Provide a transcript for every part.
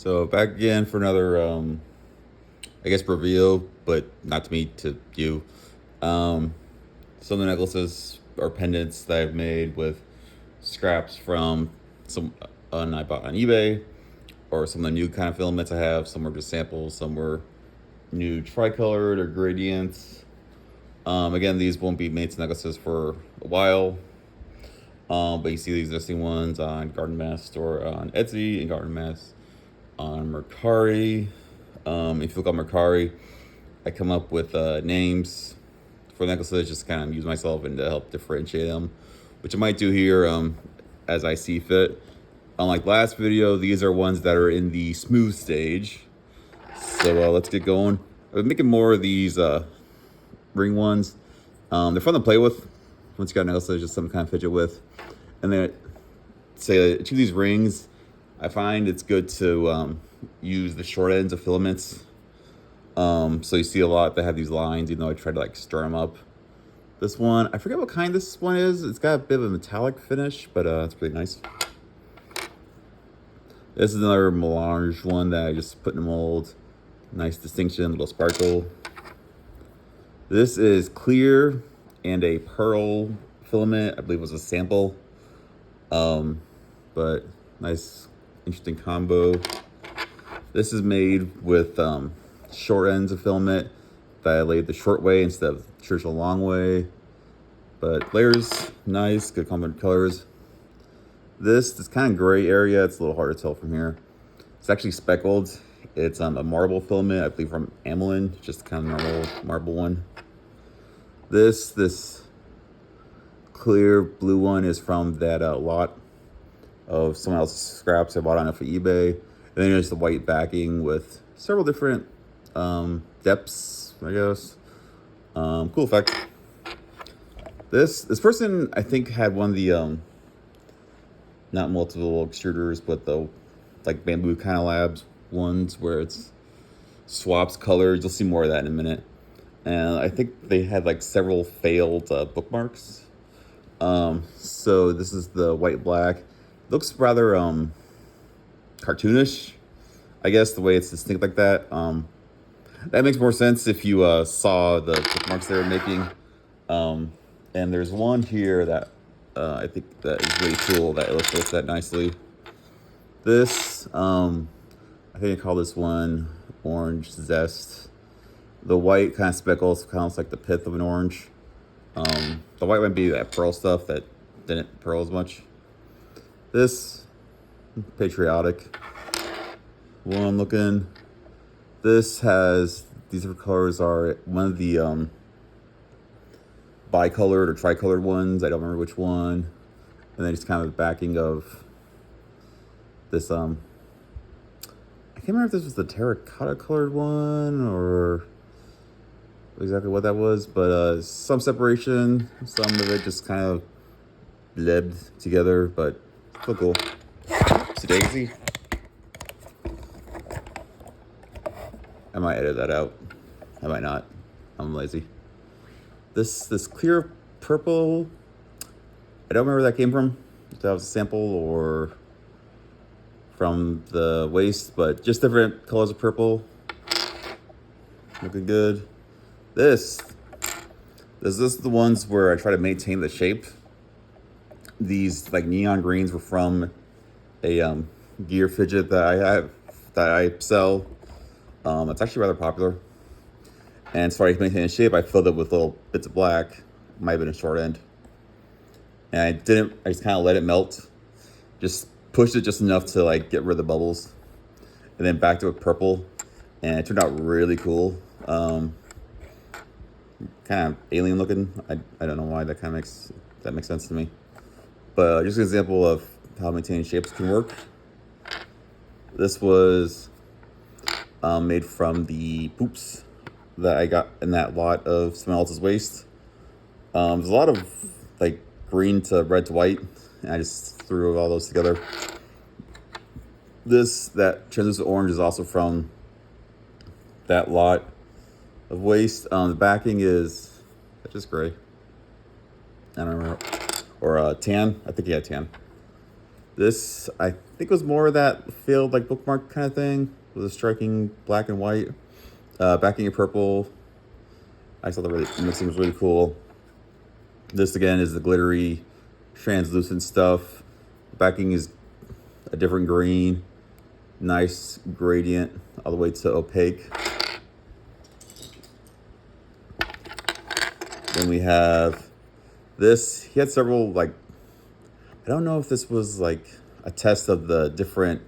So back again for another, I guess reveal, but not to me, to you. Um, some of the necklaces or pendants that I've made with scraps from some I bought on eBay, or some of the new kind of filaments I have. Some were just samples, some were new tricolored or gradients. Again, these won't be made to necklaces for a while. But you see the existing ones on Garden Mess or on Etsy and Garden Mess on Mercari. If you look on Mercari, I come up with names for necklaces, just kind of use myself and to help differentiate them, which I might do here as I see fit. Unlike last video, these are ones that are in the smooth stage. So let's get going. I've been making more of these ring ones. They're fun to play with. Once you got necklaces, just something kind of fidget with. And then say to these rings, I find it's good to use the short ends of filaments. So you see a lot that have these lines, even though I try to like stir them up. This one, I forget what kind this one is. It's got a bit of a metallic finish, but it's pretty nice. This is another melange one that I just put in a mold. Nice distinction, little sparkle. This is clear and a pearl filament. I believe it was a sample. But nice, interesting combo. This is made with short ends of filament that I laid the short way instead of the traditional long way. But layers, nice, good complementary colors. This kind of gray area, it's a little hard to tell from here. It's actually speckled. It's a marble filament, I believe from Amelin, just kind of normal marble one. This clear blue one is from that lot of someone else's scraps I bought on it for eBay. And then there's the white backing with several different depths, I guess. Cool effect. This person, I think, had one of the not multiple extruders, but the like bamboo kind of labs ones where it's swaps colors. You'll see more of that in a minute. And I think they had like several failed bookmarks. So this is the white black. Looks rather cartoonish, I guess, the way it's distinct like that. That makes more sense if you saw the bookmarks they were making. And there's one here that I think that is really cool that illustrates that nicely. This, I think I call this one Orange Zest. The white kind of speckles kind of looks like the pith of an orange. The white might be that pearl stuff that didn't pearl as much. This, patriotic one looking. This has, these different colors are one of the bicolored or tricolored ones. I don't remember which one. And then just kind of the backing of this, I can't remember if this was the terracotta colored one or exactly what that was, but some separation, some of it just kind of blebbed together, but still cool. Oopsie daisy. I might edit that out. I might not. I'm lazy. This clear purple, I don't remember where that came from. If that was a sample or from the waste, but just different colors of purple. Looking good. This is the ones where I try to maintain the shape. These like neon greens were from a gear fidget that I have, that I sell. It's actually rather popular. And as far as maintaining shape, I filled it with little bits of black. Might have been a short end. And I just kind of let it melt. Just pushed it just enough to like get rid of the bubbles. And then backed it with purple. And it turned out really cool. Kind of alien looking. I don't know why that makes sense to me. But just an example of how maintaining shapes can work. This was made from the poops that I got in that lot of someone else's waste. There's a lot of like green to red to white, and I just threw all those together. That translucent orange is also from that lot of waste. The backing is just gray. I don't remember. Or tan. I think yeah, tan. This, I think, was more of that failed like bookmark kind of thing with a striking black and white. Backing in purple. I thought the mixing was really cool. This again is the glittery, translucent stuff. Backing is a different green. Nice gradient all the way to opaque. Then we have this. He had several, like, I don't know if this was like a test of the different,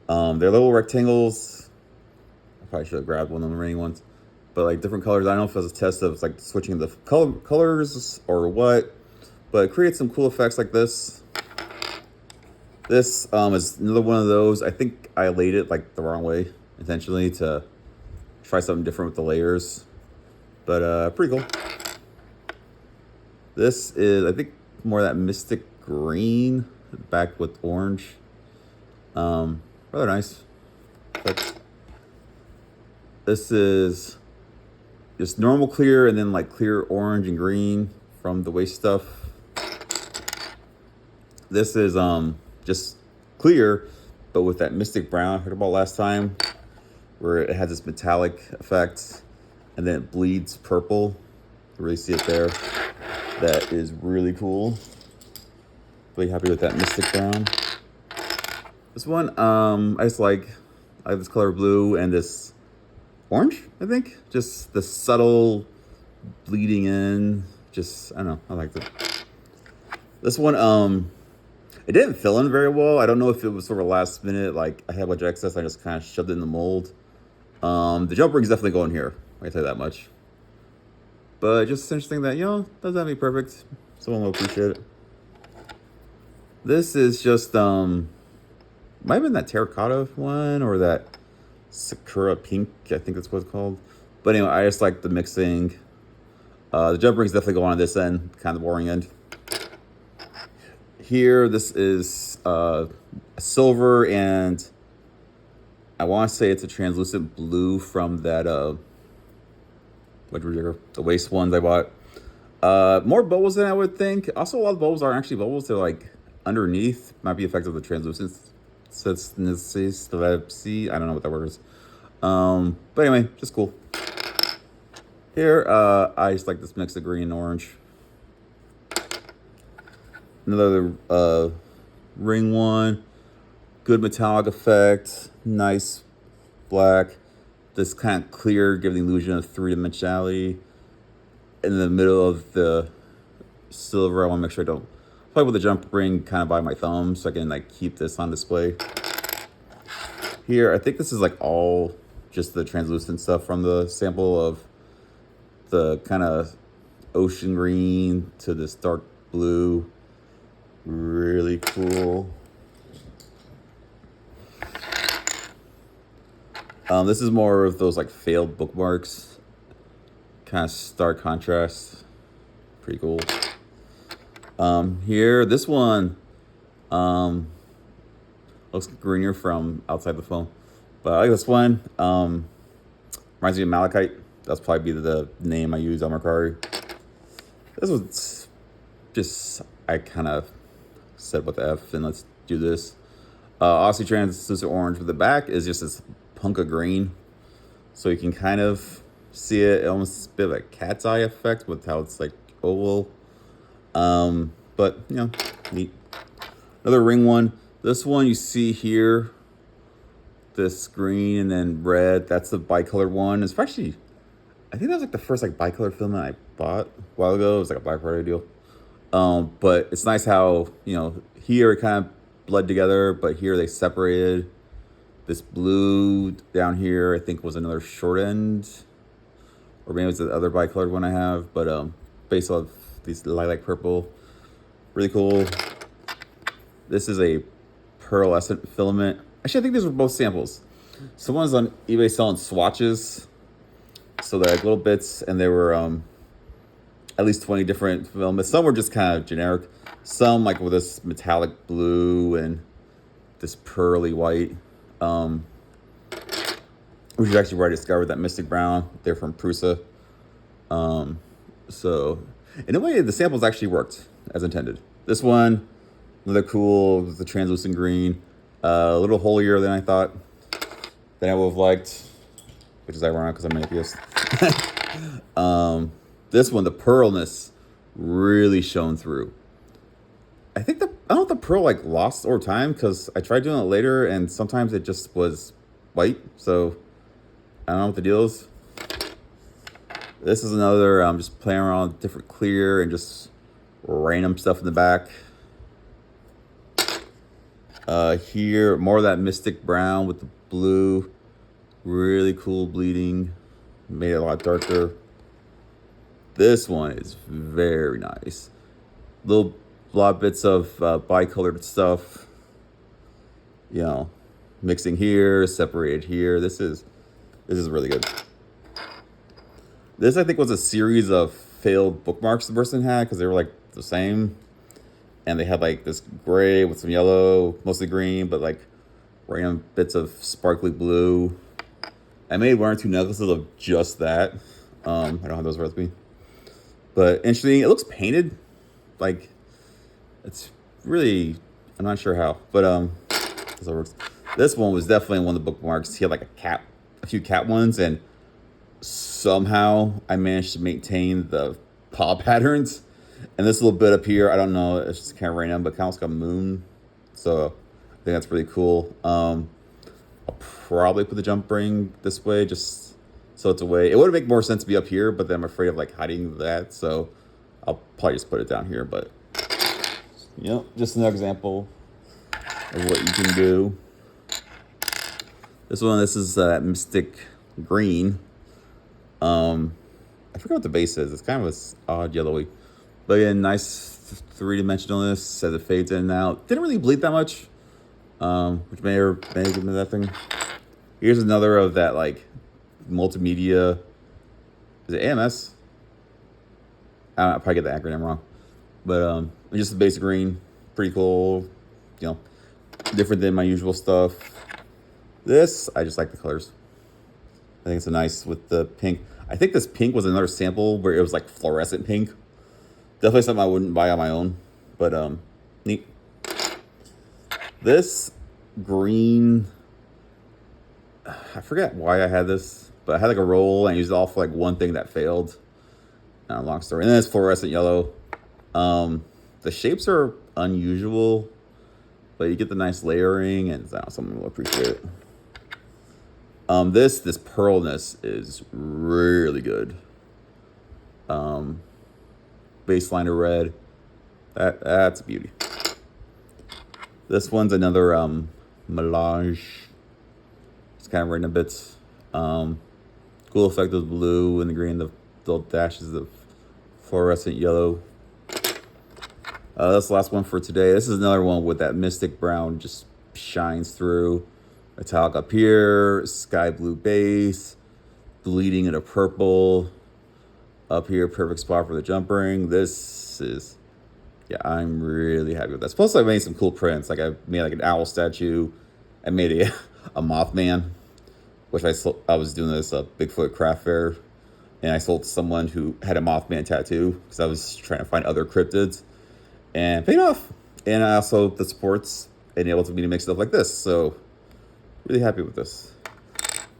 they're little rectangles. I probably should have grabbed one of the remaining ones, but like different colors. I don't know if it was a test of like switching the colors or what, but it creates some cool effects like this. This is another one of those. I think I laid it like the wrong way intentionally to try something different with the layers, but pretty cool. This is, I think, more of that mystic green back with orange. Rather nice. But this is just normal clear and then like clear orange and green from the waste stuff. This is just clear, but with that mystic brown I heard about last time, where it has this metallic effect and then it bleeds purple. You really see it there. That is really cool. Really happy with that mystic brown. This one, I like this color blue and this orange, I think. Just the subtle bleeding in. Just, I don't know, I liked it. This one, it didn't fill in very well. I don't know if it was sort of last minute, like I had a bunch of excess, I just kind of shoved it in the mold. The jump ring's definitely going here, I can tell you that much. But just interesting that, doesn't have to be perfect. Someone will appreciate it. This is just, might have been that terracotta one or that Sakura pink, I think that's what it's called. But anyway, I just like the mixing. The jump ring's definitely going on this end, kind of the boring end. Here, this is silver, and I want to say it's a translucent blue from that, the waste ones I bought. More bubbles than I would think. Also, a lot of bubbles aren't actually bubbles. They're like underneath. Might be effective with translucence. I don't know what that word is. But anyway, just cool. Here, I just like this mix of green and orange. Another ring one. Good metallic effect. Nice black. This kind of clear, giving the illusion of three-dimensionality. In the middle of the silver, I want to make sure I don't play with the jump ring kind of by my thumb, so I can like keep this on display. Here, I think this is like all just the translucent stuff from the sample of the kind of ocean green to this dark blue. Really cool. This is more of those like failed bookmarks. Kind of stark contrast. Pretty cool. Here, this one looks greener from outside the phone, but I like this one. Reminds me of malachite. That's probably be the name I use on Mercari. This was just, I kind of said what the F and let's do this. Aussie translucent orange, but the back is just this hunk of green, so you can kind of see it. It almost a bit of a cat's eye effect with how it's like oval. But neat. Another ring one. This one you see here, this green and then red. That's the bicolored one. It's actually, I think that was like the first like bicolored filament I bought a while ago. It was like a Black Friday deal. But it's nice how here it kind of bled together, but here they separated. This blue down here, I think, was another short end, or maybe it's the other bicolored one I have. But based off these lilac purple, really cool. This is a pearlescent filament. Actually, I think these were both samples. Someone's on eBay selling swatches, so they're like little bits, and they were at least 20 different filaments. Some were just kind of generic. Some like with this metallic blue and this pearly white. Which is actually where I discovered that mystic brown. They're from Prusa. So in a way, the samples actually worked as intended. This one, Another cool was the translucent green. A little holier than I thought. Than I would have liked, which is ironic because I'm an atheist. This one, the pearlness, really shone through. I think I don't know if the pearl like lost over time because I tried doing it later and sometimes it just was white. So I don't know what the deal is. This is another just playing around with different clear and just random stuff in the back. Here, more of that mystic brown with the blue. Really cool bleeding. Made it a lot darker. This one is very nice. Little lot bits of bicolored stuff. You know, mixing here, separated here. This is really good. This I think was a series of failed bookmarks the person had because they were like the same, and they had like this gray with some yellow, mostly green, but like random bits of sparkly blue. I made 1 or 2 necklaces of just that. I don't have those with me, but interesting. It looks painted, like it's really. I'm not sure how, but that's how it works. This one was definitely one of the bookmarks. He had like a few cat ones, and somehow I managed to maintain the paw patterns. And this little bit up here, I don't know, it's just kind of random, but kind of looks like a moon. So I think that's really cool. I'll probably put the jump ring this way, just so it's away. It would make more sense to be up here, but then I'm afraid of like hiding that. So I'll probably just put it down here. But you know, just another example of what you can do. This is Mystic Green. I forgot what the base is. It's kind of this odd yellowy. But again, nice 3-dimensionalness as it fades in and out. Didn't really bleed that much, which may have given me that thing. Here's another of that like multimedia. Is it AMS? I probably get the acronym wrong, but just the basic green, pretty cool. You know, different than my usual stuff. This I just like the colors. I think it's a nice with the pink. I think this pink was another sample where it was like fluorescent pink. Definitely something I wouldn't buy on my own, but neat. This green, I forget why I had this, but I had like a roll and I used it all for like one thing that failed. Long story. And then it's fluorescent yellow. The shapes are unusual, but you get the nice layering, and someone will appreciate it. This pearlness is really good. Baseline of red. That's a beauty. This one's another melange. It's kind of random bits. Cool effect of the blue and the green, the little dashes of fluorescent yellow. That's the last one for today. This is another one with that mystic brown just shines through. Metallic up here, sky blue base, bleeding in a purple. Up here, perfect spot for the jump ring. This is, yeah, I'm really happy with that. Plus, I made some cool prints. Like I made like an owl statue. I made a Mothman, which I was doing this Bigfoot craft fair, and I sold to someone who had a Mothman tattoo because I was trying to find other cryptids, and paid off. And I also the supports enabled me to make stuff like this. So really happy with this.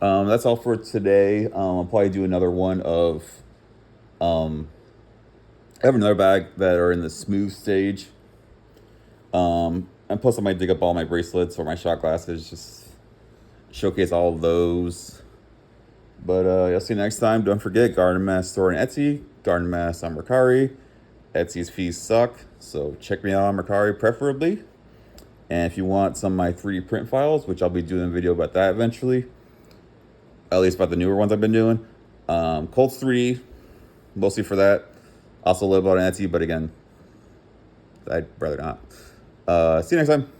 That's all for today. I'll probably do another one of. I have another bag that are in the smooth stage. And plus I might dig up all my bracelets or my shot glasses, just showcase all of those. But I'll see you next time. Don't forget, Garden Mask store on Etsy, Garden Mask on Mercari. Etsy's fees suck, so check me out on Mercari preferably. And if you want some of my 3D print files, which I'll be doing a video about that eventually, at least about the newer ones I've been doing. Colts 3D, mostly for that. Also a little bit on Etsy, but again, I'd rather not. See you next time.